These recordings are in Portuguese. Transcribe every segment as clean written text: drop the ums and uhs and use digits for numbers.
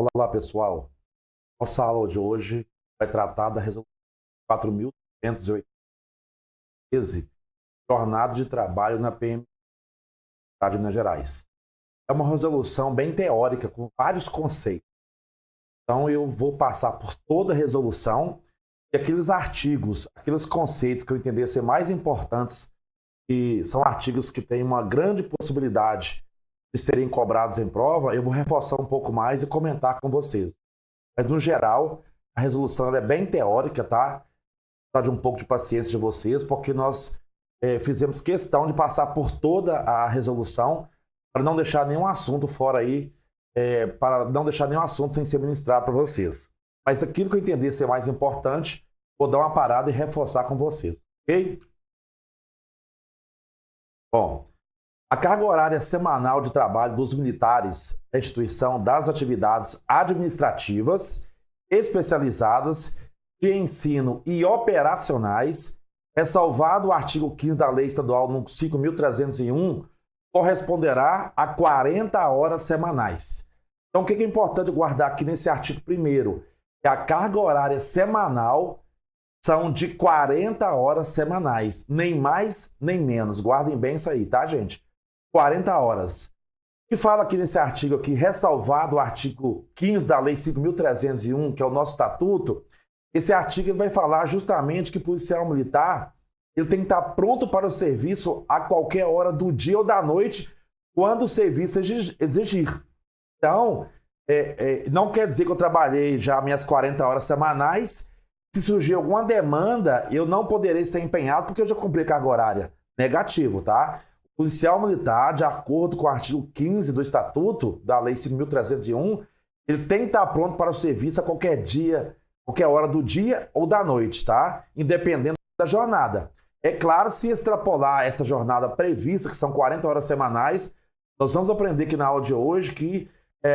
Olá, pessoal. Nossa aula de hoje vai tratar da resolução 4.313, jornada de trabalho na PM de Minas Gerais. É uma resolução bem teórica, com vários conceitos. Então, eu vou passar por toda a resolução e aqueles artigos, aqueles conceitos que eu entender ser mais importantes, e são artigos que têm uma grande possibilidade de serem cobrados em prova, eu vou reforçar um pouco mais e comentar com vocês. Mas, no geral, a resolução ela é bem teórica, tá? Precisa de um pouco de paciência de vocês, porque nós fizemos questão de passar por toda a resolução para não deixar nenhum assunto fora aí, para não deixar nenhum assunto sem ser ministrado para vocês. Mas aquilo que eu entender ser mais importante, vou dar uma parada e reforçar com vocês, ok? Bom, a carga horária semanal de trabalho dos militares é a instituição das atividades administrativas, especializadas, de ensino e operacionais, ressalvado o artigo 15 da Lei Estadual número 5.301, corresponderá a 40 horas semanais. Então, o que é importante guardar aqui nesse artigo primeiro? Que a carga horária semanal são de 40 horas semanais, nem mais nem menos. Guardem bem isso aí, tá, gente? 40 horas. O que fala aqui nesse artigo aqui, ressalvado o artigo 15 da Lei 5.301, que é o nosso estatuto, esse artigo vai falar justamente que o policial militar ele tem que estar pronto para o serviço a qualquer hora do dia ou da noite, quando o serviço exigir. Então, não quer dizer que eu trabalhei já minhas 40 horas semanais. Se surgir alguma demanda, eu não poderei ser empenhado porque eu já cumpri carga horária. Negativo, tá? O policial militar, de acordo com o artigo 15 do Estatuto da Lei 5.301, ele tem que estar pronto para o serviço a qualquer dia, qualquer hora do dia ou da noite, tá? Independente da jornada. É claro, se extrapolar essa jornada prevista, que são 40 horas semanais, nós vamos aprender aqui na aula de hoje que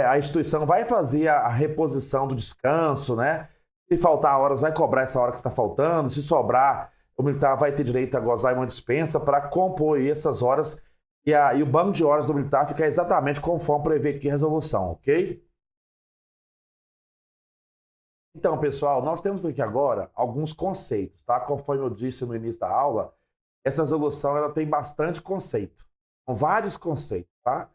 a instituição vai fazer a reposição do descanso, né? Se faltar horas, vai cobrar essa hora que está faltando. Se sobrar, o militar vai ter direito a gozar uma dispensa para compor essas horas. E o banco de horas do militar fica exatamente conforme prevê aqui a resolução, ok? Então, pessoal, nós temos aqui agora alguns conceitos, tá? Conforme eu disse no início da aula, essa resolução ela tem bastante conceito. São vários conceitos, tá?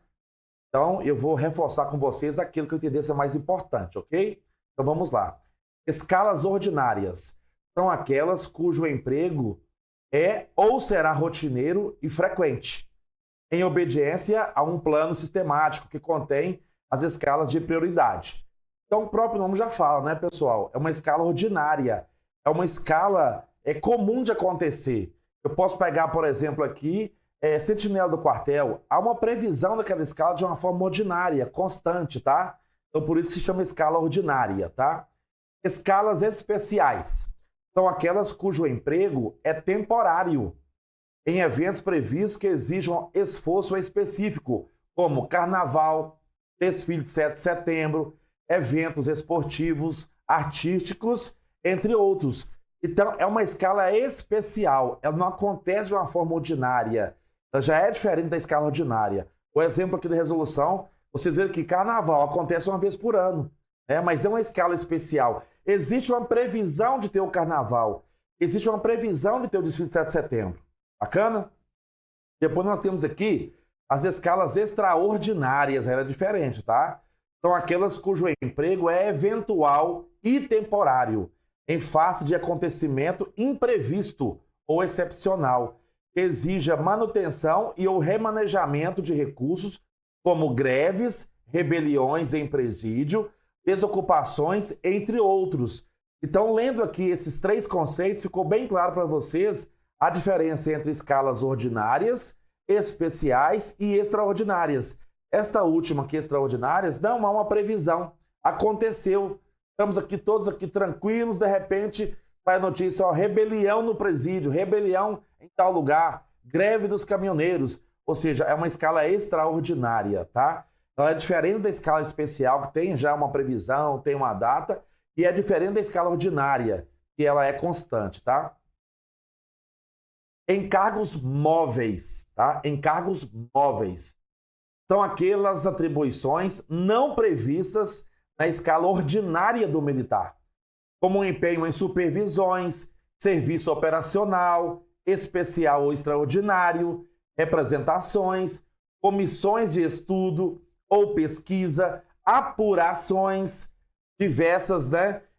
Então, eu vou reforçar com vocês aquilo que eu entender ser mais importante, ok? Então, vamos lá. Escalas ordinárias são aquelas cujo emprego é ou será rotineiro e frequente, em obediência a um plano sistemático que contém as escalas de prioridade. Então, o próprio nome já fala, né, pessoal? É uma escala ordinária, é uma escala comum de acontecer. Eu posso pegar, por exemplo, aqui, sentinela do quartel, há uma previsão daquela escala de uma forma ordinária, constante, tá? Então, por isso que se chama escala ordinária, tá? Escalas especiais são aquelas cujo emprego é temporário, em eventos previstos que exijam esforço específico, como carnaval, desfile de 7 de setembro, eventos esportivos, artísticos, entre outros. Então, é uma escala especial, ela não acontece de uma forma ordinária, ela já é diferente da escala ordinária. O exemplo aqui da resolução, vocês viram que carnaval acontece uma vez por ano, mas é uma escala especial. Existe uma previsão de ter o carnaval, existe uma previsão de ter o desfile de 7 de setembro. Bacana? Depois nós temos aqui as escalas extraordinárias, ela é diferente, tá? São aquelas cujo emprego é eventual e temporário, em face de acontecimento imprevisto ou excepcional, que exija manutenção e ou remanejamento de recursos, como greves, rebeliões em presídio, desocupações, entre outros. Então, lendo aqui esses três conceitos, ficou bem claro para vocês a diferença entre escalas ordinárias, especiais e extraordinárias. Esta última aqui, extraordinárias, não há uma previsão. Aconteceu. Estamos aqui todos aqui tranquilos, de repente sai a notícia, rebelião no presídio, rebelião em tal lugar, greve dos caminhoneiros. Ou seja, é uma escala extraordinária, tá? Ela é diferente da escala especial, que tem já uma previsão, tem uma data, e é diferente da escala ordinária, que ela é constante, tá? Encargos móveis, tá? Encargos móveis são aquelas atribuições não previstas na escala ordinária do militar, como um empenho em supervisões, serviço operacional, especial ou extraordinário, representações, comissões de estudo ou pesquisa, apurações, diversas,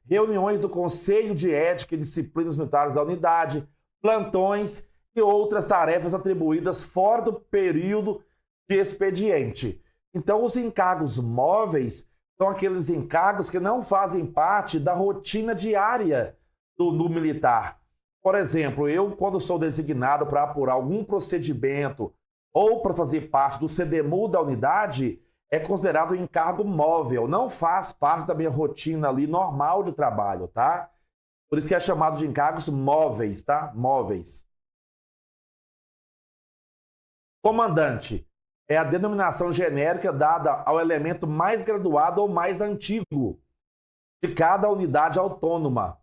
reuniões do Conselho de Ética e Disciplinas Militares da unidade, plantões e outras tarefas atribuídas fora do período de expediente. Então, os encargos móveis são aqueles encargos que não fazem parte da rotina diária do militar. Por exemplo, eu, quando sou designado para apurar algum procedimento ou para fazer parte do CDMU da unidade, é considerado um encargo móvel, não faz parte da minha rotina ali normal de trabalho, tá? Por isso que é chamado de encargos móveis, tá? Móveis. Comandante é a denominação genérica dada ao elemento mais graduado ou mais antigo de cada unidade autônoma,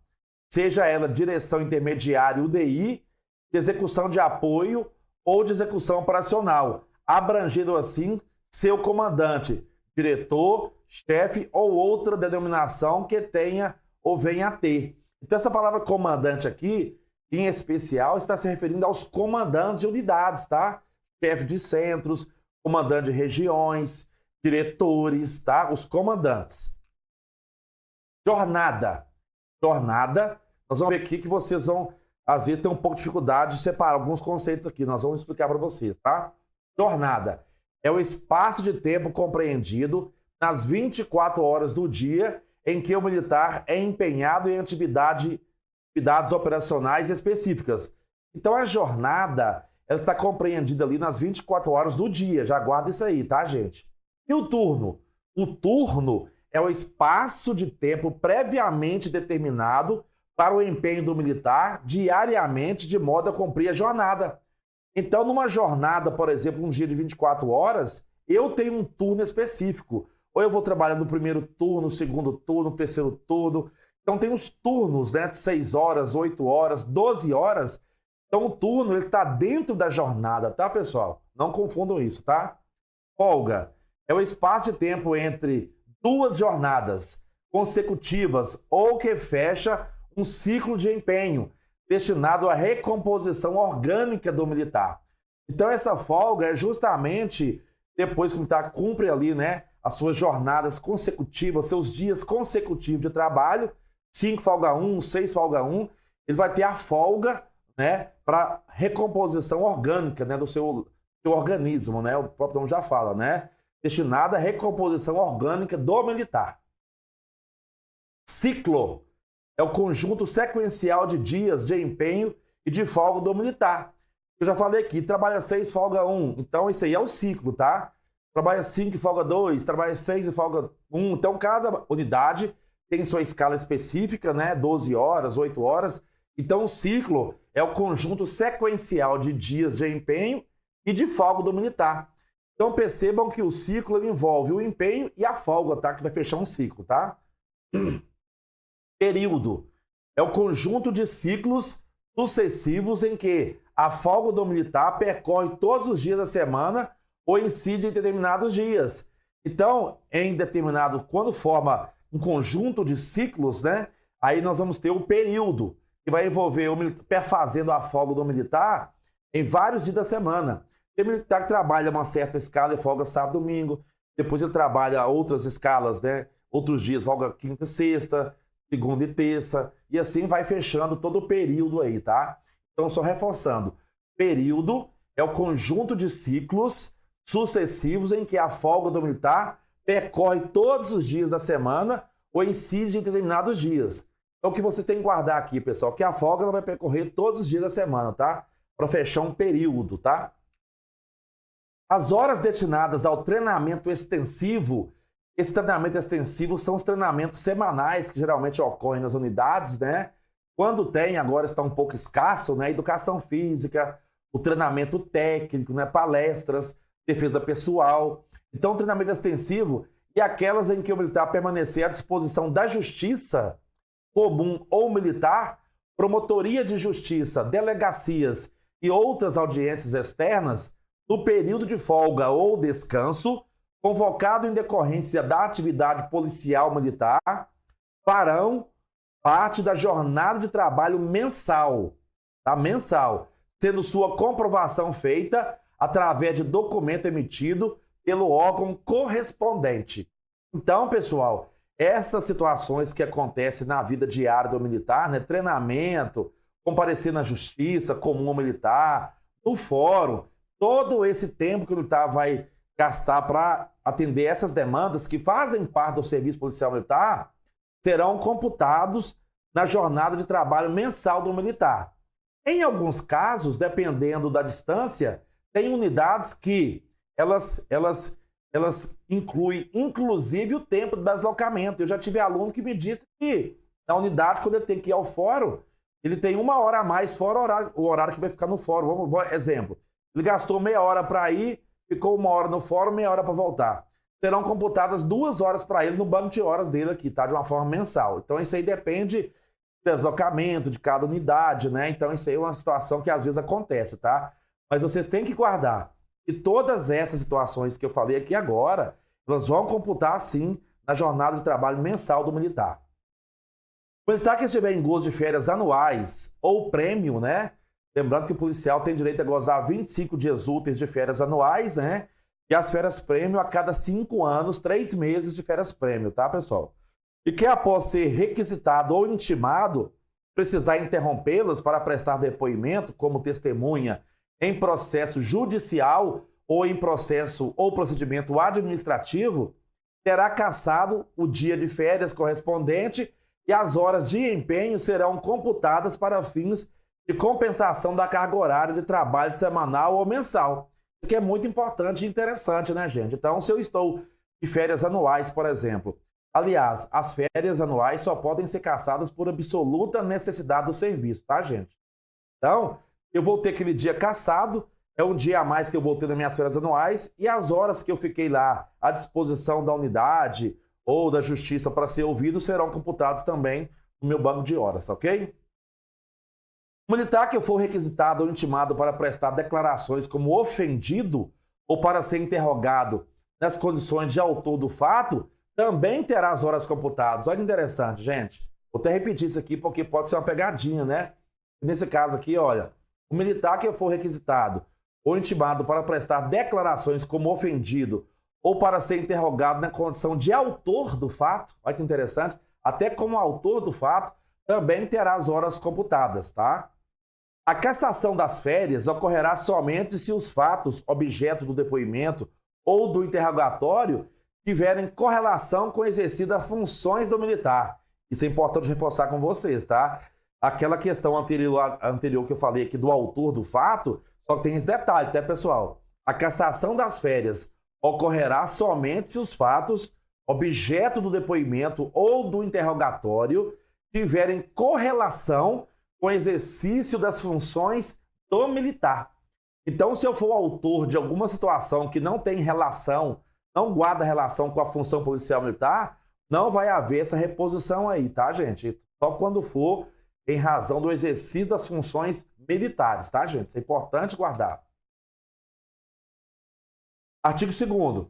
seja ela direção intermediária UDI, de execução de apoio ou de execução operacional, abrangendo assim seu comandante, diretor, chefe ou outra denominação que tenha ou venha a ter. Então essa palavra comandante aqui, em especial, está se referindo aos comandantes de unidades, tá? Chefe de centros, comandante de regiões, diretores, tá? Os comandantes. Jornada. Jornada, nós vamos ver aqui que vocês vão, às vezes, ter um pouco de dificuldade de separar alguns conceitos aqui. Nós vamos explicar para vocês, tá? Jornada é o espaço de tempo compreendido nas 24 horas do dia em que o militar é empenhado em atividades operacionais específicas. Então, a jornada ela está compreendida ali nas 24 horas do dia. Já guarda isso aí, tá, gente? E o turno? O turno é o espaço de tempo previamente determinado para o empenho do militar diariamente, de modo a cumprir a jornada. Então, numa jornada, por exemplo, um dia de 24 horas, eu tenho um turno específico. Ou eu vou trabalhar no primeiro turno, segundo turno, terceiro turno. Então, tem os turnos, de 6 horas, 8 horas, 12 horas. Então, o turno está dentro da jornada, tá, pessoal? Não confundam isso, tá? Folga é o espaço de tempo entre duas jornadas consecutivas ou que fecha um ciclo de empenho destinado à recomposição orgânica do militar. Então, essa folga é justamente depois que o militar cumpre ali, as suas jornadas consecutivas, seus dias consecutivos de trabalho, 5 folga 1, 6 folga 1, ele vai ter a folga, para recomposição orgânica, do seu organismo, o próprio nome já fala, destinada à recomposição orgânica do militar. Ciclo é o conjunto sequencial de dias de empenho e de folga do militar. Eu já falei aqui, trabalha 6, folga 1. Então, isso aí é o ciclo, tá? Trabalha 5 e folga 2, trabalha 6 e folga 1. Então, cada unidade tem sua escala específica, 12 horas, 8 horas. Então, o ciclo é o conjunto sequencial de dias de empenho e de folga do militar. Então, percebam que o ciclo ele envolve o empenho e a folga, tá? Que vai fechar um ciclo, tá? Período é o conjunto de ciclos sucessivos em que a folga do militar percorre todos os dias da semana ou incide em determinados dias. Então, quando forma um conjunto de ciclos, aí nós vamos ter o período, que vai envolver o militar fazendo a folga do militar em vários dias da semana. Tem militar que trabalha uma certa escala e folga sábado e domingo, depois ele trabalha outras escalas, outros dias, folga quinta e sexta, segunda e terça, e assim vai fechando todo o período aí, tá? Então, só reforçando, período é o conjunto de ciclos sucessivos em que a folga do militar percorre todos os dias da semana ou incide em determinados dias. Então, o que vocês têm que guardar aqui, pessoal, que a folga ela vai percorrer todos os dias da semana, tá? Para fechar um período, tá? As horas destinadas ao treinamento extensivo, esse treinamento extensivo são os treinamentos semanais que geralmente ocorrem nas unidades, Quando tem, agora está um pouco escasso, educação física, o treinamento técnico, palestras, defesa pessoal. Então, o treinamento extensivo e aquelas em que o militar permanecer à disposição da justiça comum ou militar, promotoria de justiça, delegacias e outras audiências externas no período de folga ou descanso convocado em decorrência da atividade policial militar, farão parte da jornada de trabalho mensal, tá? Mensal, sendo sua comprovação feita através de documento emitido pelo órgão correspondente. Então, pessoal, essas situações que acontecem na vida diária do militar, né? Treinamento, comparecer na justiça comum militar, no fórum, todo esse tempo que o militar vai gastar para atender essas demandas que fazem parte do serviço policial militar, serão computados na jornada de trabalho mensal do militar. Em alguns casos, dependendo da distância, tem unidades que elas incluem, inclusive, o tempo de deslocamento. Eu já tive aluno que me disse que na unidade, quando ele tem que ir ao fórum, ele tem 1 hora a mais fora o horário que vai ficar no fórum. Exemplo, ele gastou meia hora para ir, ficou 1 hora no fórum, meia hora para voltar. Serão computadas 2 horas para ele no banco de horas dele aqui, tá? De uma forma mensal. Então, isso aí depende do deslocamento de cada unidade, né? Então, isso aí é uma situação que às vezes acontece, tá? Mas vocês têm que guardar que todas essas situações que eu falei aqui agora, elas vão computar, sim, na jornada de trabalho mensal do militar. O militar que estiver em gozo de férias anuais ou prêmio, né? Lembrando que o policial tem direito a gozar 25 dias úteis de férias anuais, né? E as férias prêmio a cada 5 anos, 3 meses de férias prêmio, tá, pessoal? E que após ser requisitado ou intimado, precisar interrompê-las para prestar depoimento como testemunha em processo judicial ou em processo ou procedimento administrativo, terá cassado o dia de férias correspondente e as horas de empenho serão computadas para fins de compensação da carga horária de trabalho semanal ou mensal. Que é muito importante e interessante, né, gente? Então, se eu estou de férias anuais, por exemplo, aliás, as férias anuais só podem ser cassadas por absoluta necessidade do serviço, tá, gente? Então, eu vou ter aquele dia cassado, é um dia a mais que eu vou ter nas minhas férias anuais, e as horas que eu fiquei lá à disposição da unidade ou da justiça para ser ouvido serão computadas também no meu banco de horas, ok? O militar que for requisitado ou intimado para prestar declarações como ofendido ou para ser interrogado nas condições de autor do fato, também terá as horas computadas. Olha que interessante, gente. Vou até repetir isso aqui porque pode ser uma pegadinha, né? Nesse caso aqui, olha, o militar que for requisitado ou intimado para prestar declarações como ofendido ou para ser interrogado na condição de autor do fato, olha que interessante, até como autor do fato, também terá as horas computadas, tá? A cassação das férias ocorrerá somente se os fatos objeto do depoimento ou do interrogatório tiverem correlação com o exercício das funções do militar. Isso é importante reforçar com vocês, tá? Aquela questão anterior que eu falei aqui do autor do fato, só que tem esse detalhe, tá, pessoal? A cassação das férias ocorrerá somente se os fatos objeto do depoimento ou do interrogatório tiverem correlação com o exercício das funções do militar. Então, se eu for autor de alguma situação que não tem relação, não guarda relação com a função policial militar, não vai haver essa reposição aí, tá, gente? Só quando for em razão do exercício das funções militares, tá, gente? Isso é importante guardar. Artigo 2º.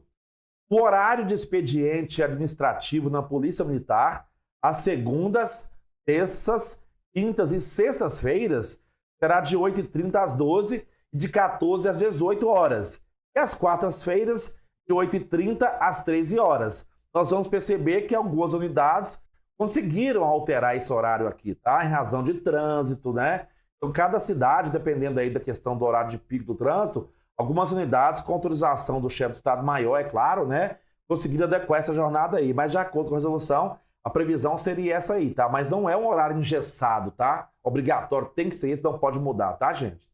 O horário de expediente administrativo na Polícia Militar, às segundas, terças, quintas e sextas-feiras, será de 8h30 às 12h e de 14 às 18 horas. E às quartas-feiras, de 8h30 às 13 horas. Nós vamos perceber que algumas unidades conseguiram alterar esse horário aqui, tá? Em razão de trânsito, né? Então, cada cidade, dependendo aí da questão do horário de pico do trânsito, algumas unidades, com autorização do chefe de Estado-Maior, é claro, né? Conseguiram adequar essa jornada aí. Mas, de acordo com a resolução, a previsão seria essa aí, tá? Mas não é um horário engessado, tá? Obrigatório, tem que ser esse, não pode mudar, tá, gente?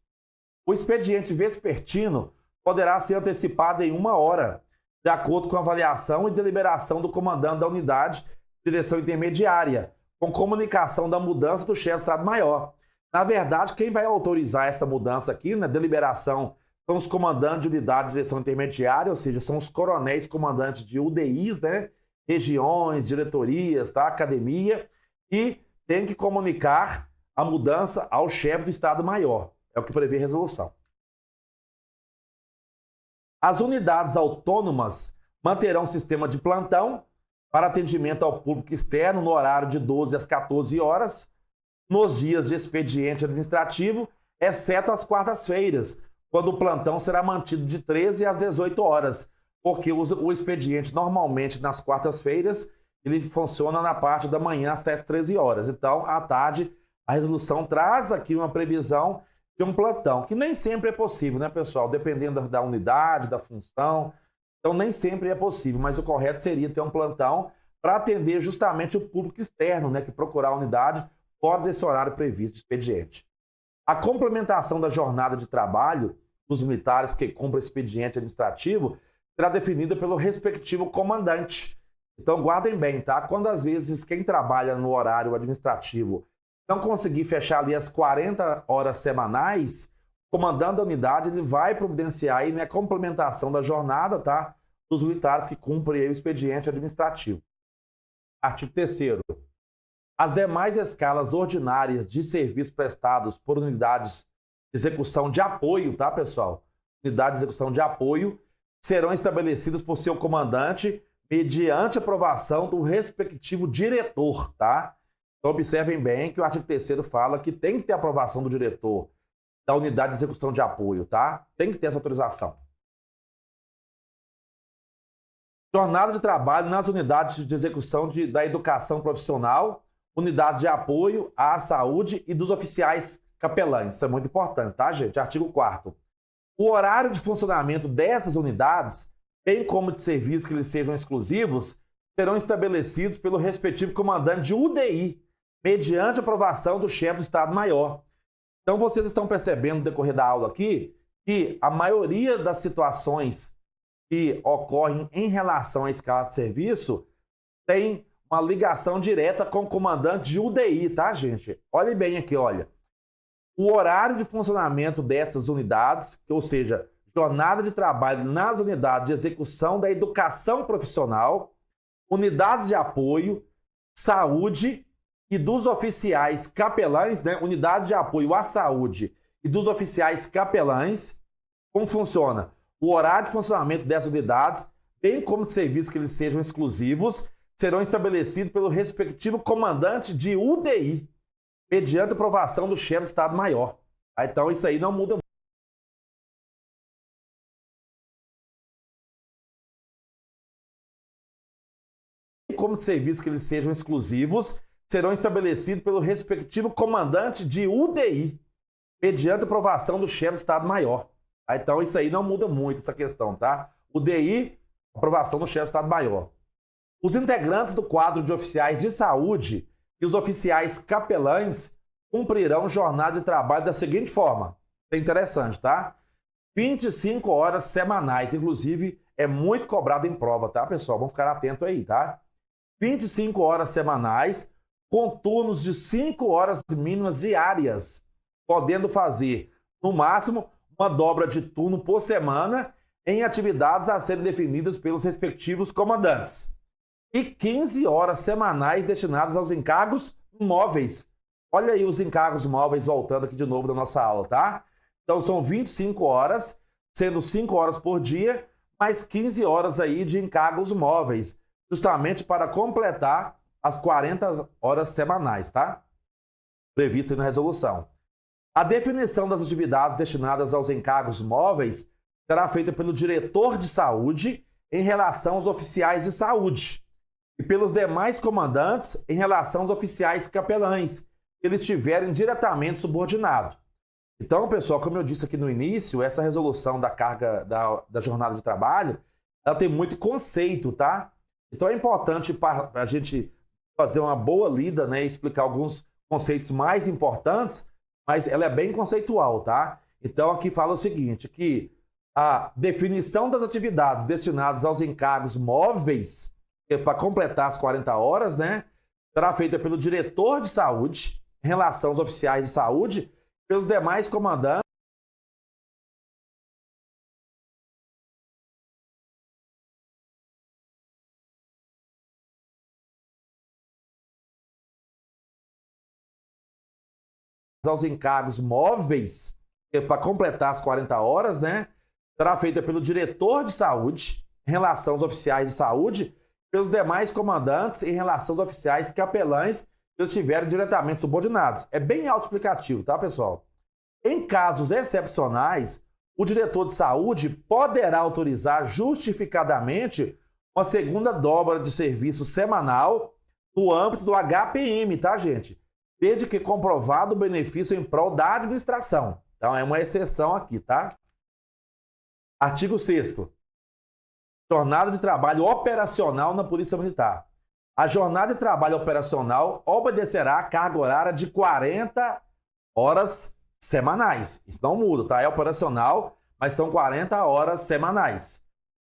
O expediente vespertino poderá ser antecipado em 1 hora, de acordo com a avaliação e deliberação do comandante da unidade de direção intermediária, com comunicação da mudança do chefe de Estado-Maior. Na verdade, quem vai autorizar essa mudança aqui, na deliberação, são os comandantes de unidade de direção intermediária, ou seja, são os coronéis comandantes de UDIs, né? Regiões, diretorias, tá? Academia, e tem que comunicar a mudança ao chefe do Estado-Maior. É o que prevê a resolução. As unidades autônomas manterão um sistema de plantão para atendimento ao público externo no horário de 12 às 14 horas, nos dias de expediente administrativo, exceto às quartas-feiras, quando o plantão será mantido de 13 às 18 horas, porque o expediente normalmente nas quartas-feiras ele funciona na parte da manhã até as 13 horas. Então, à tarde, a resolução traz aqui uma previsão de um plantão, que nem sempre é possível, né, pessoal? Dependendo da unidade, da função. Então, nem sempre é possível, mas o correto seria ter um plantão para atender justamente o público externo, né, que procurar a unidade fora desse horário previsto de expediente. A complementação da jornada de trabalho dos militares que cumprem expediente administrativo será definida pelo respectivo comandante. Então, guardem bem, tá? Quando às vezes quem trabalha no horário administrativo não conseguir fechar ali as 40 horas semanais, o comandante da unidade ele vai providenciar aí, né, a complementação da jornada, tá? Dos militares que cumprem aí o expediente administrativo. Artigo 3º. As demais escalas ordinárias de serviço prestados por unidades de execução de apoio, tá, pessoal? Unidades de execução de apoio serão estabelecidas por seu comandante mediante aprovação do respectivo diretor, tá? Então, observem bem que o artigo 3º fala que tem que ter aprovação do diretor da unidade de execução de apoio, tá? Tem que ter essa autorização. Jornada de trabalho nas unidades de execução da educação profissional, unidades de apoio à saúde e dos oficiais capelães. Isso é muito importante, tá, gente? Artigo 4º. O horário de funcionamento dessas unidades, bem como de serviços que lhes sejam exclusivos, serão estabelecidos pelo respectivo comandante de UDI, mediante aprovação do chefe do Estado-Maior. Então, vocês estão percebendo no decorrer da aula aqui que a maioria das situações que ocorrem em relação à escala de serviço tem uma ligação direta com o comandante de UDI, tá, gente? Olhem bem aqui, olha. O horário de funcionamento dessas unidades, ou seja, jornada de trabalho nas unidades de execução da educação profissional, unidades de apoio, saúde e dos oficiais capelães, né? Unidade de apoio à saúde e dos oficiais capelães. Como funciona? O horário de funcionamento dessas unidades, bem como de serviços que eles sejam exclusivos, serão estabelecidos pelo respectivo comandante de UDI, mediante aprovação do chefe do Estado-Maior. Então, isso aí não muda muito. Como de serviços que eles sejam exclusivos, serão estabelecidos pelo respectivo comandante de UDI, mediante aprovação do chefe do Estado-Maior. Então, isso aí não muda muito, essa questão, tá? UDI, aprovação do chefe do Estado-Maior. Os integrantes do quadro de oficiais de saúde e os oficiais capelães cumprirão jornada de trabalho da seguinte forma. É interessante, tá? 25 horas semanais, inclusive é muito cobrado em prova, tá, pessoal? Vamos ficar atento aí, tá? 25 horas semanais, com turnos de 5 horas mínimas diárias, podendo fazer, no máximo, uma dobra de turno por semana em atividades a serem definidas pelos respectivos comandantes. E 15 horas semanais destinadas aos encargos móveis. Olha aí os encargos móveis voltando aqui de novo da nossa aula, tá? Então são 25 horas, sendo 5 horas por dia, mais 15 horas aí de encargos móveis, justamente para completar as 40 horas semanais, tá? Prevista na resolução. A definição das atividades destinadas aos encargos móveis será feita pelo diretor de saúde em relação aos oficiais de saúde e pelos demais comandantes em relação aos oficiais capelães, que eles estiverem diretamente subordinados. Então, pessoal, como eu disse aqui no início, essa resolução da carga da jornada de trabalho, ela tem muito conceito, tá? Então é importante para a gente fazer uma boa lida, né, e explicar alguns conceitos mais importantes, mas ela é bem conceitual, tá? Então aqui fala o seguinte, que a definição das atividades destinadas aos encargos móveis, para completar as 40 horas, né, será feita pelo diretor de saúde, em relação aos oficiais de saúde, pelos demais comandantes, aos encargos móveis, para completar as 40 horas, né, será feita pelo diretor de saúde, em relação aos oficiais de saúde pelos demais comandantes em relação aos oficiais capelães que estiverem diretamente subordinados. É bem autoexplicativo, tá, pessoal? Em casos excepcionais, o diretor de saúde poderá autorizar justificadamente uma segunda dobra de serviço semanal no âmbito do HPM, tá, gente? Desde que comprovado o benefício em prol da administração. Então, é uma exceção aqui, tá? Artigo 6º. Jornada de trabalho operacional na Polícia Militar. A jornada de trabalho operacional obedecerá a carga horária de 40 horas semanais. Isso não muda, tá? É operacional, mas são 40 horas semanais.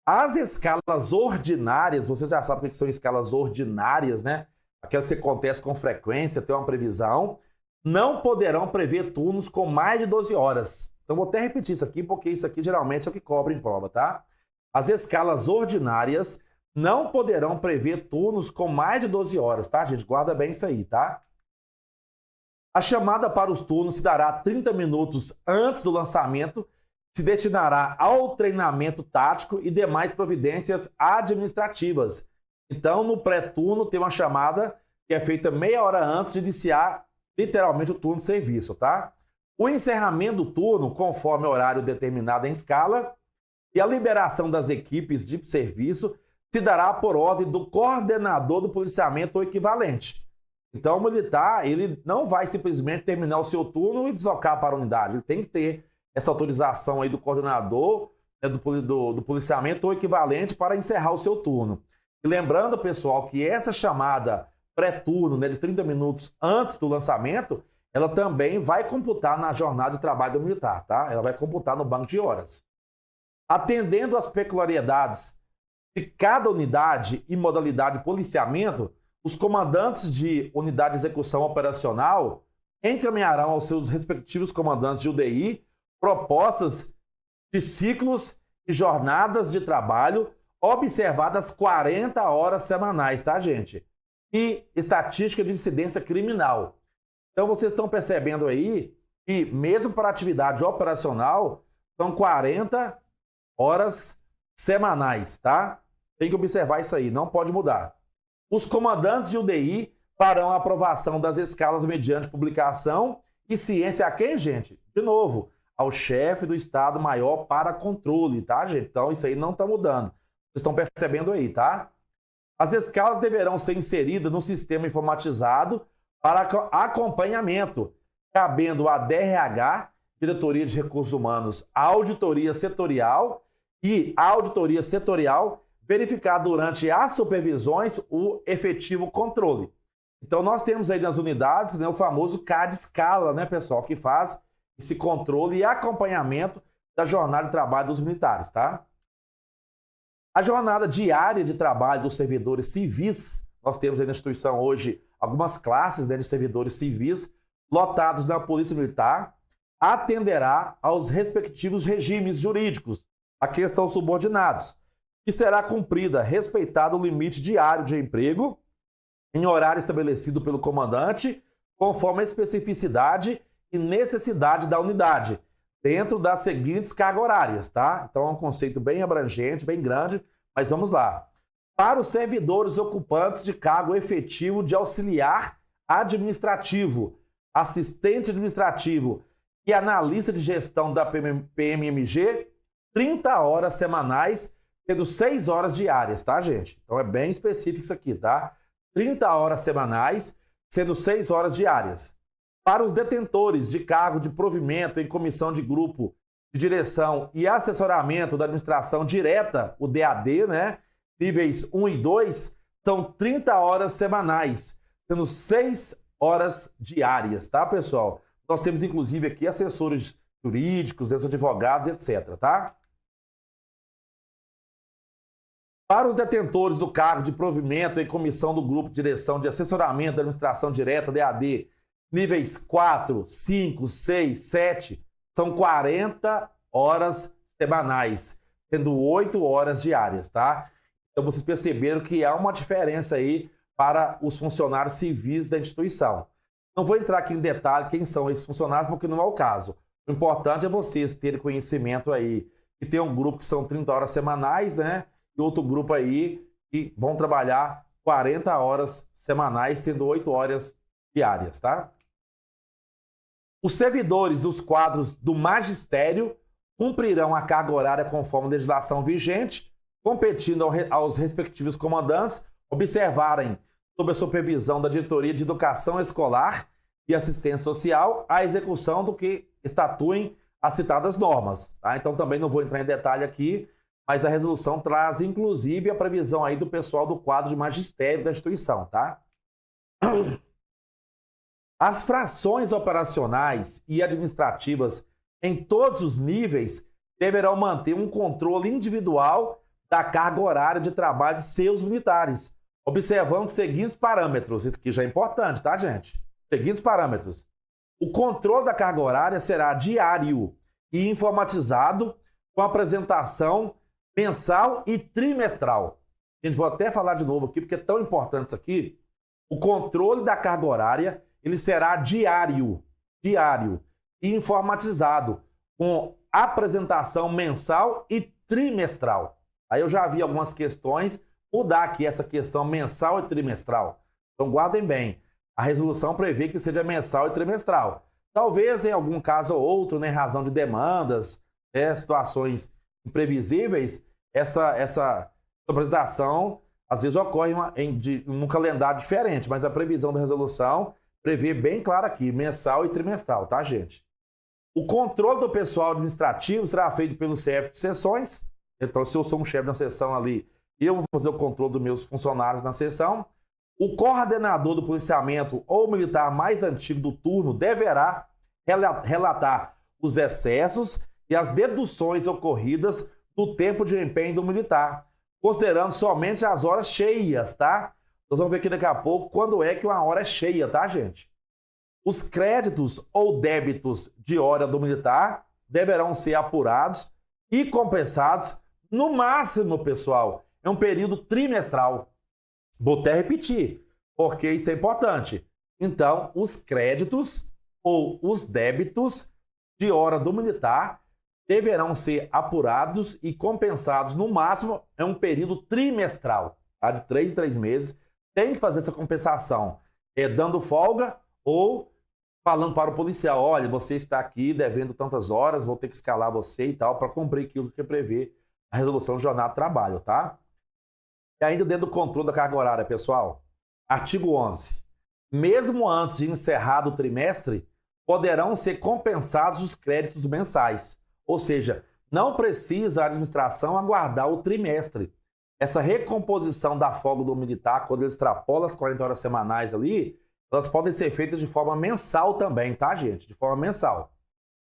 As escalas ordinárias, vocês já sabem o que são escalas ordinárias, né? Aquelas que acontecem com frequência, tem uma previsão, não poderão prever turnos com mais de 12 horas. Então, vou até repetir isso aqui, porque isso aqui geralmente é o que cobra em prova, tá? As escalas ordinárias não poderão prever turnos com mais de 12 horas, tá, gente? Guarda bem isso aí, tá? A chamada para os turnos se dará 30 minutos antes do lançamento, se destinará ao treinamento tático e demais providências administrativas. Então, no pré-turno, tem uma chamada que é feita meia hora antes de iniciar, literalmente, o turno de serviço, tá? O encerramento do turno, conforme o horário determinado em escala, e a liberação das equipes de serviço se dará por ordem do coordenador do policiamento ou equivalente. Então, o militar, ele não vai simplesmente terminar o seu turno e deslocar para a unidade. Ele tem que ter essa autorização aí do coordenador, né, do policiamento ou equivalente para encerrar o seu turno. E lembrando, pessoal, que essa chamada pré-turno, né, de 30 minutos antes do lançamento, ela também vai computar na jornada de trabalho do militar, tá? Ela vai computar no banco de horas. Atendendo às peculiaridades de cada unidade e modalidade de policiamento, os comandantes de unidade de execução operacional encaminharão aos seus respectivos comandantes de UDI propostas de ciclos e jornadas de trabalho observadas 40 horas semanais, tá, gente? E estatística de incidência criminal. Então, vocês estão percebendo aí que, mesmo para atividade operacional, são 40 horas semanais, tá? Tem que observar isso aí, não pode mudar. Os comandantes de UDI farão a aprovação das escalas mediante publicação e ciência a quem, gente? De novo, ao chefe do Estado-Maior para controle, tá, gente? Então, isso aí não está mudando. Vocês estão percebendo aí, tá? As escalas deverão ser inseridas no sistema informatizado para acompanhamento, cabendo a DRH, Diretoria de Recursos Humanos, a auditoria setorial verificar durante as supervisões o efetivo controle. Então, nós temos aí nas unidades, né, o famoso CAD-escala, né, pessoal, que faz esse controle e acompanhamento da jornada de trabalho dos militares, tá? A jornada diária de trabalho dos servidores civis, nós temos aí na instituição hoje algumas classes, né, de servidores civis lotados na Polícia Militar, atenderá aos respectivos regimes jurídicos, a que estão subordinados, que será cumprida, respeitado o limite diário de emprego, em horário estabelecido pelo comandante, conforme a especificidade e necessidade da unidade, dentro das seguintes cargas horárias, tá? Então é um conceito bem abrangente, bem grande, mas vamos lá. Para os servidores ocupantes de cargo efetivo de auxiliar administrativo, assistente administrativo e analista de gestão da PMMG, 30 horas semanais, tendo 6 horas diárias, tá, gente? Então é bem específico isso aqui, tá? 30 horas semanais, sendo 6 horas diárias. Para os detentores de cargo de provimento em comissão de grupo de direção e assessoramento da administração direta, o DAD, né? Níveis 1 e 2, são 30 horas semanais, sendo 6 horas diárias, tá, pessoal? Nós temos, inclusive, aqui assessores jurídicos, advogados, etc., tá? Para os detentores do cargo de provimento em comissão do grupo de direção de assessoramento da administração direta, DAD, níveis 4, 5, 6, 7, são 40 horas semanais, sendo 8 horas diárias, tá? Então, vocês perceberam que há uma diferença aí para os funcionários civis da instituição. Não vou entrar aqui em detalhe quem são esses funcionários, porque não é o caso. O importante é vocês terem conhecimento aí que tem um grupo que são 30 horas semanais, né? e outro grupo aí que vão trabalhar 40 horas semanais, sendo 8 horas diárias, tá? Os servidores dos quadros do magistério cumprirão a carga horária conforme a legislação vigente, competindo aos respectivos comandantes observarem, sob a supervisão da Diretoria de Educação Escolar e Assistência Social, a execução do que estatuem as citadas normas. Tá? Então também não vou entrar em detalhe aqui, mas a resolução traz inclusive a previsão aí do pessoal do quadro de magistério da instituição. Tá? As frações operacionais e administrativas em todos os níveis deverão manter um controle individual da carga horária de trabalho de seus militares, observando os seguintes parâmetros, isso aqui já é importante, tá, gente? Seguintes parâmetros. O controle da carga horária será diário e informatizado com apresentação mensal e trimestral. Gente, vou até falar de novo aqui, porque é tão importante isso aqui. O controle da carga horária, ele será diário e informatizado com apresentação mensal e trimestral. Aí eu já vi algumas questões mudar aqui essa questão mensal e trimestral. Então guardem bem, a resolução prevê que seja mensal e trimestral. Talvez em algum caso ou outro, né, em razão de demandas, situações imprevisíveis, essa apresentação às vezes ocorre num calendário diferente, mas a previsão da resolução prevê bem claro aqui, mensal e trimestral, tá, gente? O controle do pessoal administrativo será feito pelo chefe de seções. Então, se eu sou um chefe da seção ali, eu vou fazer o controle dos meus funcionários na seção. O coordenador do policiamento ou militar mais antigo do turno deverá relatar os excessos e as deduções ocorridas no tempo de empenho do militar, considerando somente as horas cheias, tá? Nós vamos ver aqui daqui a pouco quando é que uma hora é cheia, tá, gente? Os créditos ou débitos de hora do militar deverão ser apurados e compensados no máximo, pessoal, é um período trimestral. Vou até repetir, porque isso é importante. Então, os créditos ou os débitos de hora do militar deverão ser apurados e compensados no máximo em um período trimestral, tá? De 3 em 3 meses. Tem que fazer essa compensação, dando folga ou falando para o policial, olha, você está aqui devendo tantas horas, vou ter que escalar você e tal, para cumprir aquilo que prevê a resolução de jornada de trabalho, tá? E ainda dentro do controle da carga horária, pessoal, artigo 11. Mesmo antes de encerrado o trimestre, poderão ser compensados os créditos mensais. Ou seja, não precisa a administração aguardar o trimestre. Essa recomposição da folga do militar, quando ele extrapola as 40 horas semanais ali, elas podem ser feitas de forma mensal também, tá, gente? De forma mensal.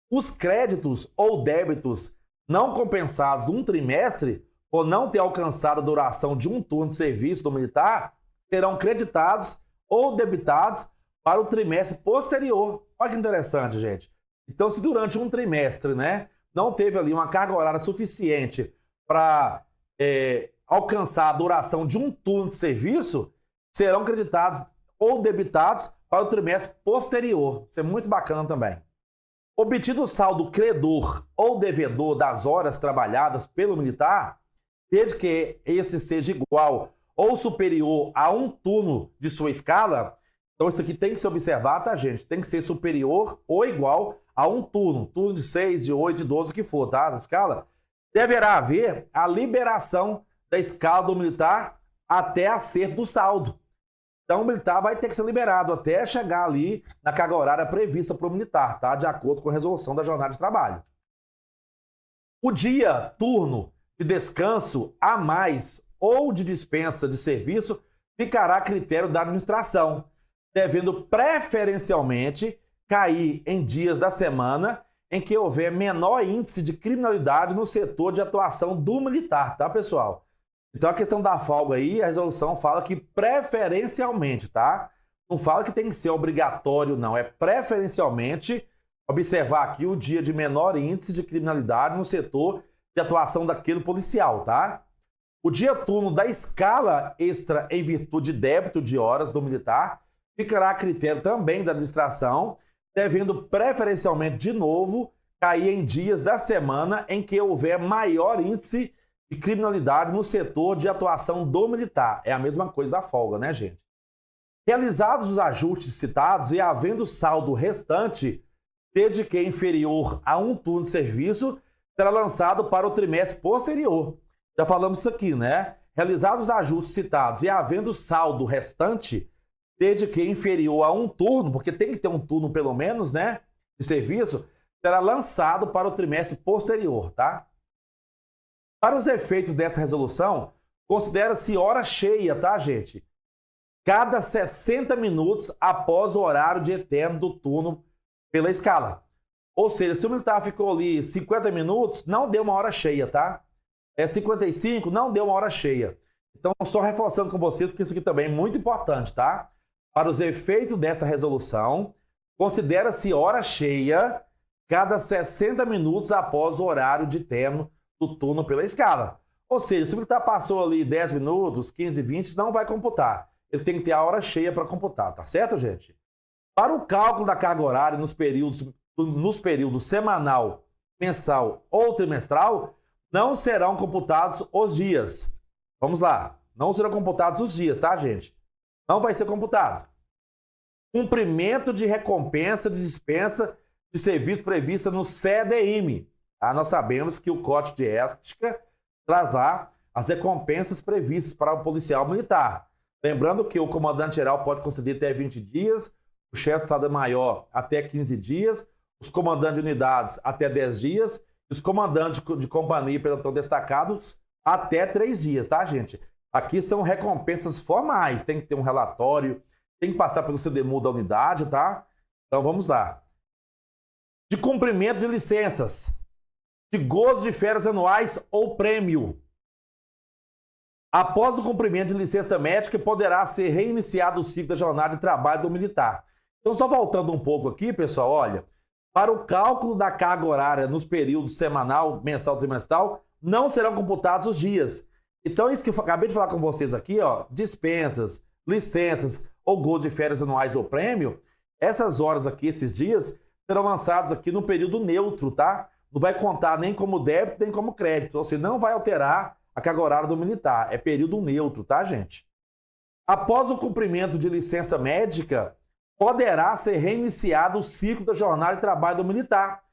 Os créditos ou débitos não compensados num trimestre, por não ter alcançado a duração de um turno de serviço do militar, serão creditados ou debitados para o trimestre posterior. Olha que interessante, gente. Então, se durante um trimestre, né, não teve ali uma carga horária suficiente para alcançar a duração de um turno de serviço, serão creditados ou debitados para o trimestre posterior. Isso é muito bacana também. Obtido o saldo credor ou devedor das horas trabalhadas pelo militar, desde que esse seja igual ou superior a um turno de sua escala, então isso aqui tem que se observar, tá, gente? Tem que ser superior ou igual a um turno de 6, de 8, de 12, o que for, tá? Na escala, deverá haver a liberação da escala do militar até acerto do saldo. Então o militar vai ter que ser liberado até chegar ali na carga horária prevista para o militar, tá? De acordo com a resolução da jornada de trabalho. O dia, turno de descanso a mais ou de dispensa de serviço ficará a critério da administração, devendo preferencialmente cair em dias da semana em que houver menor índice de criminalidade no setor de atuação do militar, tá, pessoal? Então a questão da folga aí, a resolução fala que preferencialmente, tá? Não fala que tem que ser obrigatório, não. É preferencialmente observar aqui o dia de menor índice de criminalidade no setor de atuação daquele policial, tá? O dia turno da escala extra em virtude de débito de horas do militar ficará a critério também da administração, devendo preferencialmente, de novo, cair em dias da semana em que houver maior índice de criminalidade no setor de atuação do militar. É a mesma coisa da folga, né, gente? Realizados os ajustes citados e havendo saldo restante, desde que inferior a um turno de serviço, será lançado para o trimestre posterior. Já falamos isso aqui, né? Realizados os ajustes citados e havendo saldo restante, desde que inferior a um turno, porque tem que ter um turno pelo menos, né, de serviço, será lançado para o trimestre posterior, tá? Para os efeitos dessa resolução, considera-se hora cheia, tá, gente? Cada 60 minutos após o horário de eterno do turno pela escala. Ou seja, se o militar ficou ali 50 minutos, não deu uma hora cheia, tá? 55, não deu uma hora cheia. Então, só reforçando com você, porque isso aqui também é muito importante, tá? Para os efeitos dessa resolução, considera-se hora cheia cada 60 minutos após o horário de término do turno pela escala. Ou seja, se o militar passou ali 10 minutos, 15, 20, não vai computar. Ele tem que ter a hora cheia para computar, tá certo, gente? Para o cálculo da carga horária nos períodos semanal, mensal ou trimestral, não serão computados os dias. Vamos lá. Não serão computados os dias, tá, gente? Não vai ser computado. Cumprimento de recompensa de dispensa de serviço prevista no CDM. Tá? Nós sabemos que o Código de Ética traz lá as recompensas previstas para o policial militar. Lembrando que o comandante-geral pode conceder até 20 dias, o chefe de Estado-Maior até 15 dias, os comandantes de unidades até 10 dias, e os comandantes de companhia e pelotão destacados até 3 dias, tá, gente? Aqui são recompensas formais, tem que ter um relatório, tem que passar pelo CDMU da unidade, tá? Então vamos lá. De cumprimento de licenças, de gozo de férias anuais ou prêmio. Após o cumprimento de licença médica, poderá ser reiniciado o ciclo da jornada de trabalho do militar. Então, só voltando um pouco aqui, pessoal, olha, para o cálculo da carga horária nos períodos semanal, mensal, trimestral, não serão computados os dias. Então, isso que eu acabei de falar com vocês aqui, ó, dispensas, licenças ou gozo de férias anuais ou prêmio, essas horas aqui, esses dias, serão lançados aqui no período neutro, tá? Não vai contar nem como débito, nem como crédito. Ou seja, não vai alterar a carga horária do militar. É período neutro, tá, gente? Após o cumprimento de licença médica, poderá ser reiniciado o ciclo da jornada de trabalho do militar.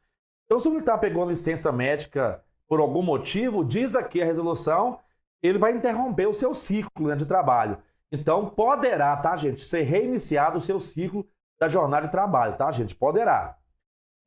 Então, se o militar pegou licença médica por algum motivo, diz aqui a resolução, ele vai interromper o seu ciclo, né, de trabalho. Então, poderá, tá, gente, ser reiniciado o seu ciclo da jornada de trabalho, tá, gente? Poderá.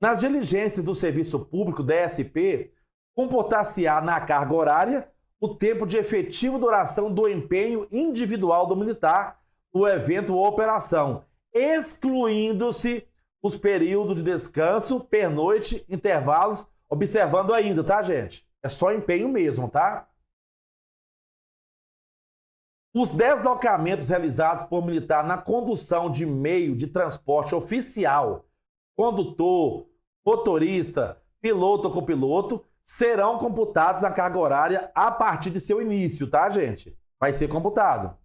Nas diligências do serviço público, DSP, computar-se-á na carga horária o tempo de efetiva duração do empenho individual do militar no evento ou operação, excluindo-se os períodos de descanso, pernoite, intervalos, observando ainda, tá, gente? É só empenho mesmo, tá? Os deslocamentos realizados por militar na condução de meio de transporte oficial, condutor, motorista, piloto ou copiloto, serão computados na carga horária a partir de seu início, tá, gente? Vai ser computado.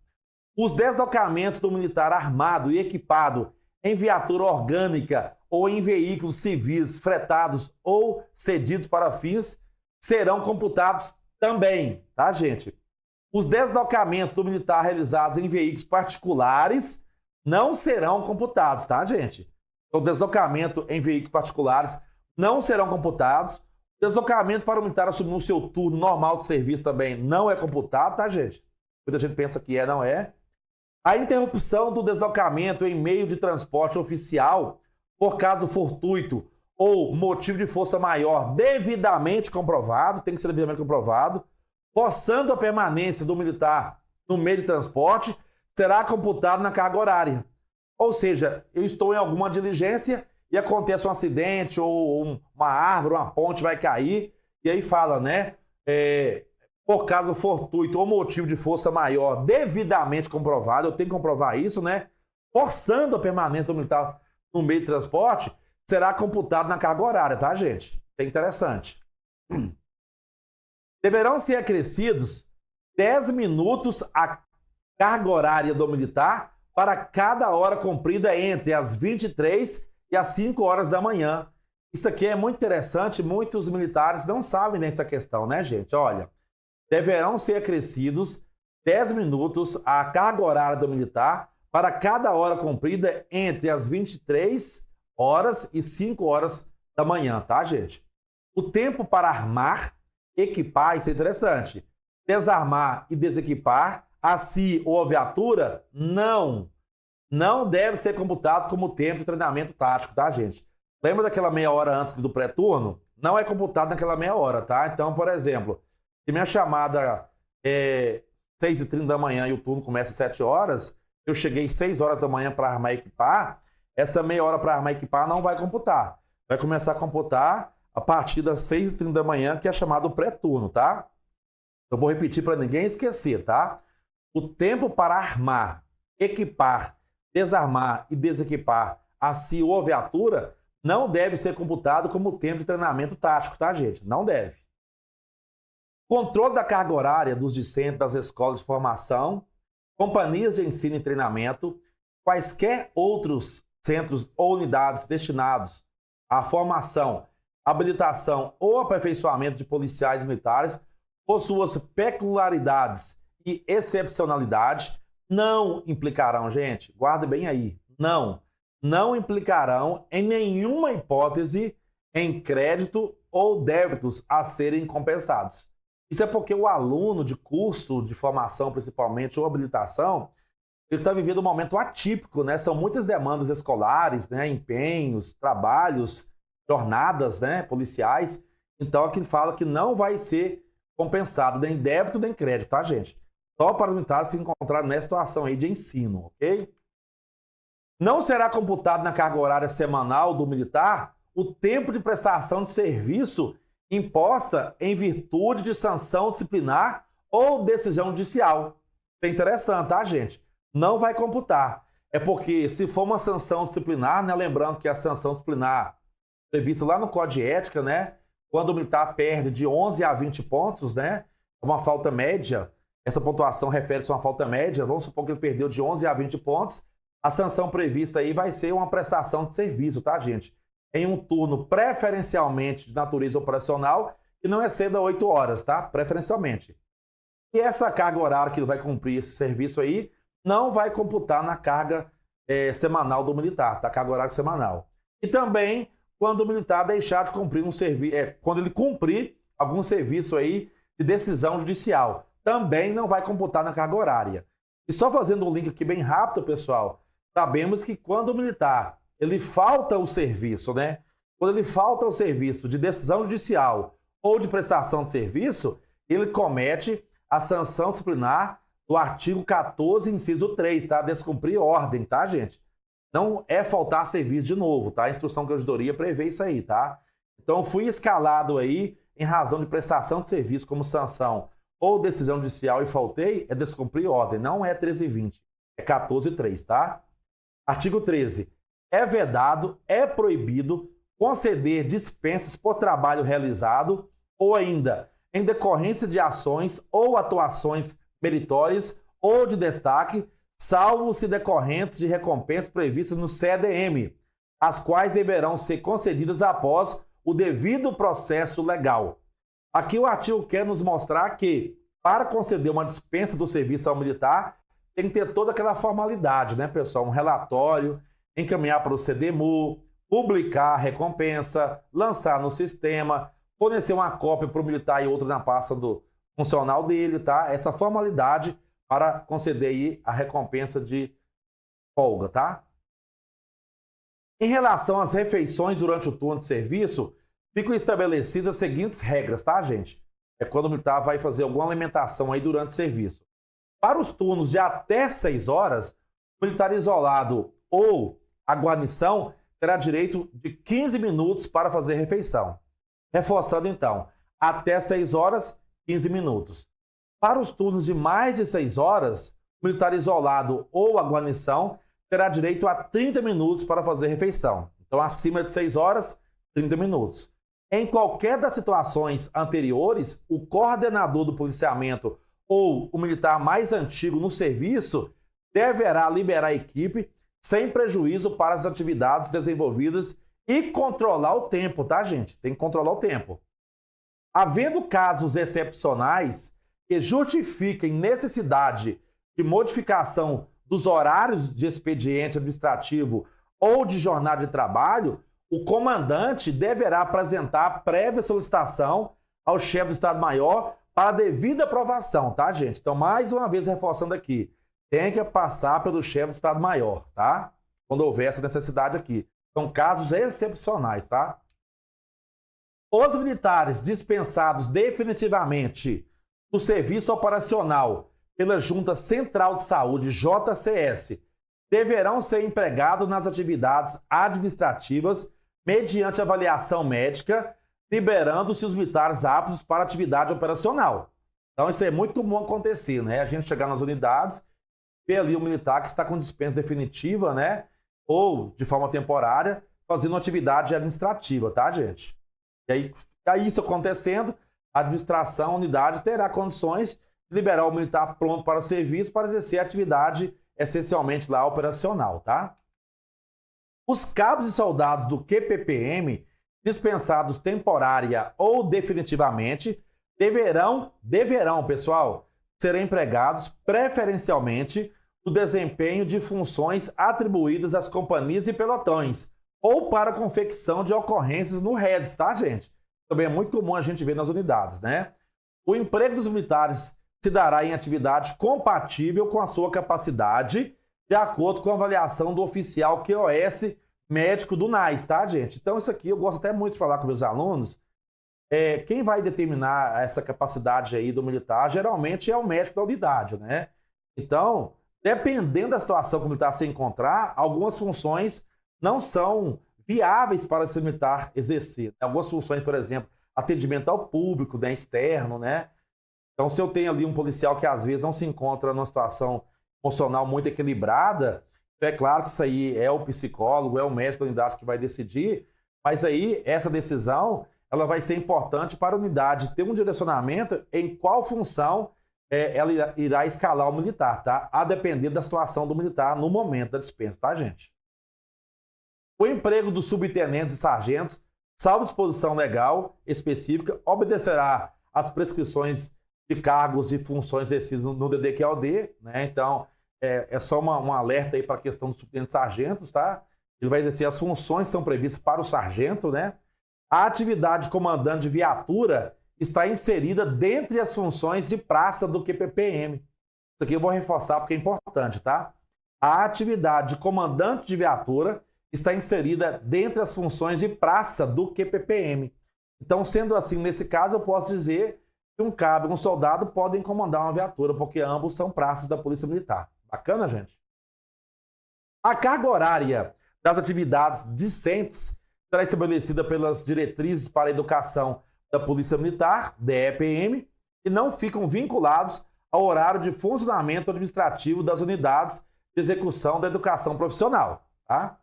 Os deslocamentos do militar armado e equipado em viatura orgânica ou em veículos civis fretados ou cedidos para fins serão computados também, tá, gente? Os deslocamentos do militar realizados em veículos particulares não serão computados, tá, gente? O deslocamento em veículos particulares não serão computados. Deslocamento para o militar assumir o seu turno normal de serviço também não é computado, tá, gente? Muita gente pensa que é, não é. A interrupção do deslocamento em meio de transporte oficial, por caso fortuito ou motivo de força maior devidamente comprovado, tem que ser devidamente comprovado, forçando a permanência do militar no meio de transporte, será computado na carga horária. Ou seja, eu estou em alguma diligência e acontece um acidente ou uma árvore, uma ponte vai cair, e aí fala, né? Por caso fortuito ou motivo de força maior devidamente comprovado, eu tenho que comprovar isso, né? Forçando a permanência do militar no meio de transporte, será computado na carga horária, tá, gente? É interessante. Deverão ser acrescidos 10 minutos a carga horária do militar para cada hora cumprida entre as 23 e as 5 horas da manhã. Isso aqui é muito interessante, muitos militares não sabem dessa questão, né, gente? Olha, deverão ser acrescidos 10 minutos à carga horária do militar para cada hora cumprida entre as 23 horas e 5 horas da manhã, tá, gente? O tempo para armar, equipar, isso é interessante. Desarmar e desequipar a si ou a viatura, não deve ser computado como tempo de treinamento tático, tá, gente? Lembra daquela meia hora antes do pré-turno? Não é computado naquela meia hora, tá? Então, por exemplo, se minha chamada é 6h30 da manhã e o turno começa às 7 horas, eu cheguei 6 horas da manhã para armar e equipar, essa meia hora para armar e equipar não vai computar. Vai começar a computar a partir das 6h30 da manhã, que é chamado pré-turno, tá? Eu vou repetir para ninguém esquecer, tá? O tempo para armar, equipar, desarmar e desequipar a si ou a viatura não deve ser computado como tempo de treinamento tático, tá, gente? Não deve. Controle da carga horária dos discentes das escolas de formação, companhias de ensino e treinamento, quaisquer outros centros ou unidades destinados à formação, habilitação ou aperfeiçoamento de policiais militares, por suas peculiaridades e excepcionalidade, não implicarão, gente, guarde bem aí, não implicarão em nenhuma hipótese em crédito ou débitos a serem compensados. Isso é porque o aluno de curso de formação, principalmente, ou habilitação, ele está vivendo um momento atípico, né? São muitas demandas escolares, né? Empenhos, trabalhos, jornadas, né? Policiais. Então, aqui fala que não vai ser compensado nem débito nem crédito, tá, gente? Só para os militares se encontrarem nessa situação aí de ensino, ok? Não será computado na carga horária semanal do militar o tempo de prestação de serviço imposta em virtude de sanção disciplinar ou decisão judicial. É interessante, tá, gente? Não vai computar. É porque se for uma sanção disciplinar, né, lembrando que a sanção disciplinar prevista lá no Código de Ética, né, quando o militar perde de 11 a 20 pontos, né, uma falta média, essa pontuação refere-se a uma falta média, vamos supor que ele perdeu de 11 a 20 pontos, a sanção prevista aí vai ser uma prestação de serviço, tá, gente? Em um turno preferencialmente de natureza operacional, que não exceda 8 horas, tá? Preferencialmente. E essa carga horária que ele vai cumprir esse serviço aí, não vai computar na carga semanal do militar, tá? Carga horária semanal. E também quando o militar deixar de cumprir um serviço, quando ele cumprir algum serviço aí de decisão judicial, também não vai computar na carga horária. E só fazendo um link aqui bem rápido, pessoal, sabemos que quando o militar ele falta o serviço, né? Quando ele falta o serviço de decisão judicial ou de prestação de serviço, ele comete a sanção disciplinar do artigo 14, inciso 3, tá? Descumprir ordem, tá, gente? Não é faltar serviço de novo, tá? A instrução da Corregedoria prevê isso aí, tá? Então, fui escalado aí em razão de prestação de serviço como sanção ou decisão judicial e faltei, é descumprir ordem. Não é 13h20, é 14h03, tá? Artigo 13. É vedado, é proibido conceder dispensas por trabalho realizado ou ainda em decorrência de ações ou atuações meritórias ou de destaque, salvo se decorrentes de recompensas previstas no CEDM, as quais deverão ser concedidas após o devido processo legal. Aqui o artigo quer nos mostrar que, para conceder uma dispensa do serviço ao militar, tem que ter toda aquela formalidade, né, pessoal? Um relatório, encaminhar para o CDMU, publicar a recompensa, lançar no sistema, fornecer uma cópia para o militar e outra na pasta do funcional dele, tá? Essa formalidade para conceder aí a recompensa de folga, tá? Em relação às refeições durante o turno de serviço, ficam estabelecidas as seguintes regras, tá, gente? É quando o militar vai fazer alguma alimentação aí durante o serviço. Para os turnos de até 6 horas, o militar isolado ou a guarnição terá direito de 15 minutos para fazer refeição. Reforçando, então, até 6 horas, 15 minutos. Para os turnos de mais de 6 horas, o militar isolado ou a guarnição terá direito a 30 minutos para fazer refeição. Então, acima de 6 horas, 30 minutos. Em qualquer das situações anteriores, o coordenador do policiamento ou o militar mais antigo no serviço deverá liberar a equipe sem prejuízo para as atividades desenvolvidas e controlar o tempo, tá, gente? Tem que controlar o tempo. Havendo casos excepcionais que justifiquem necessidade de modificação dos horários de expediente administrativo ou de jornada de trabalho, o comandante deverá apresentar prévia solicitação ao chefe do Estado-Maior para devida aprovação, tá, gente? Então, mais uma vez reforçando aqui, tem que passar pelo chefe do Estado-Maior, tá? Quando houver essa necessidade aqui. São casos excepcionais, tá? Os militares dispensados definitivamente do serviço operacional pela Junta Central de Saúde, JCS, deverão ser empregados nas atividades administrativas mediante avaliação médica, liberando-se os militares aptos para atividade operacional. Então, isso é muito comum acontecer, né? A gente chegar nas unidades, ver ali o militar que está com dispensa definitiva, né? Ou de forma temporária, fazendo atividade administrativa, tá, gente? E aí isso acontecendo, a administração, a unidade, terá condições de liberar o militar pronto para o serviço para exercer a atividade essencialmente lá operacional, tá? Os cabos e soldados do QPPM, dispensados temporária ou definitivamente, deverão, pessoal, serem empregados preferencialmente no desempenho de funções atribuídas às companhias e pelotões, ou para a confecção de ocorrências no REDS, tá, gente? Também é muito comum a gente ver nas unidades, né? O emprego dos militares se dará em atividade compatível com a sua capacidade, de acordo com a avaliação do oficial QOS médico do NAS, tá, gente? Então, isso aqui eu gosto até muito de falar com meus alunos. Quem vai determinar essa capacidade aí do militar, geralmente é o médico da unidade, né? Então, dependendo da situação que o militar se encontrar, algumas funções não são viáveis para esse militar exercer. Algumas funções, por exemplo, atendimento ao público, né, externo, né? Então, se eu tenho ali um policial que às vezes não se encontra numa situação emocional muito equilibrada, é claro que isso aí é o psicólogo, é o médico da unidade que vai decidir, mas aí essa decisão ela vai ser importante para a unidade ter um direcionamento em qual função ela irá escalar o militar, tá? A depender da situação do militar no momento da dispensa, tá, gente? O emprego dos subtenentes e sargentos, salvo disposição legal específica, obedecerá às prescrições de cargos e funções exercidas no DDQLD, né? Então, é só um alerta aí para a questão dos subtenentes e sargentos, tá? Ele vai exercer as funções que são previstas para o sargento, né? A atividade de comandante de viatura está inserida dentre as funções de praça do QPPM. Isso aqui eu vou reforçar porque é importante, tá? A atividade de comandante de viatura está inserida dentre as funções de praça do QPPM. Então, sendo assim, nesse caso, eu posso dizer que um cabo e um soldado podem comandar uma viatura, porque ambos são praças da Polícia Militar. Bacana, gente? A carga horária das atividades discentes será estabelecida pelas diretrizes para a educação da Polícia Militar, DEPM, e não ficam vinculados ao horário de funcionamento administrativo das unidades de execução da educação profissional, tá?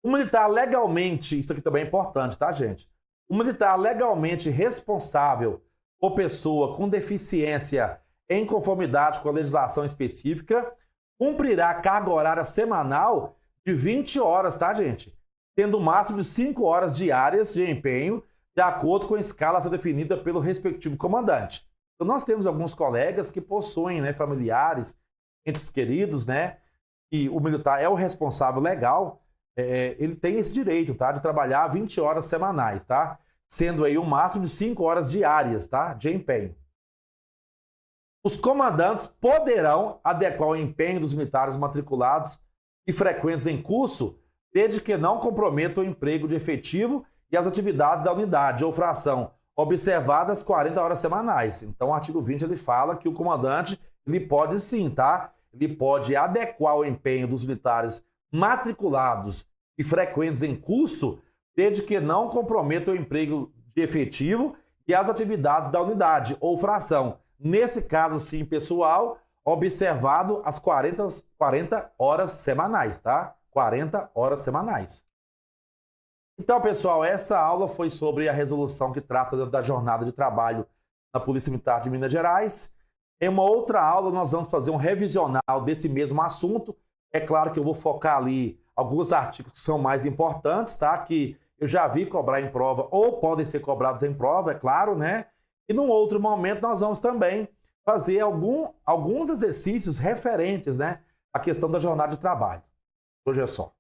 O militar legalmente, isso aqui também é importante, tá, gente? O militar legalmente responsável por pessoa com deficiência em conformidade com a legislação específica cumprirá carga horária semanal de 20 horas, tá, gente? Tendo o máximo de 5 horas diárias de empenho, de acordo com a escala a ser definida pelo respectivo comandante. Então, nós temos alguns colegas que possuem, né, familiares, entes queridos, né, e o militar é o responsável legal, ele tem esse direito, tá, de trabalhar 20 horas semanais, tá? Sendo aí o máximo de 5 horas diárias, tá, de empenho. Os comandantes poderão adequar o empenho dos militares matriculados e frequentes em curso, desde que não comprometam o emprego de efetivo e as atividades da unidade ou fração, observadas 40 horas semanais. Então, o artigo 20 ele fala que o comandante ele pode sim, tá? Ele pode adequar o empenho dos militares matriculados e frequentes em curso, desde que não comprometam o emprego de efetivo e as atividades da unidade ou fração. Nesse caso, sim, pessoal, observado as 40 horas semanais, tá? 40 horas semanais. Então, pessoal, essa aula foi sobre a resolução que trata da jornada de trabalho na Polícia Militar de Minas Gerais. Em uma outra aula, nós vamos fazer um revisional desse mesmo assunto. É claro que eu vou focar ali alguns artigos que são mais importantes, tá? Que eu já vi cobrar em prova ou podem ser cobrados em prova, é claro, né? E num outro momento nós vamos também fazer alguns exercícios referentes, né, à questão da jornada de trabalho. Hoje é só.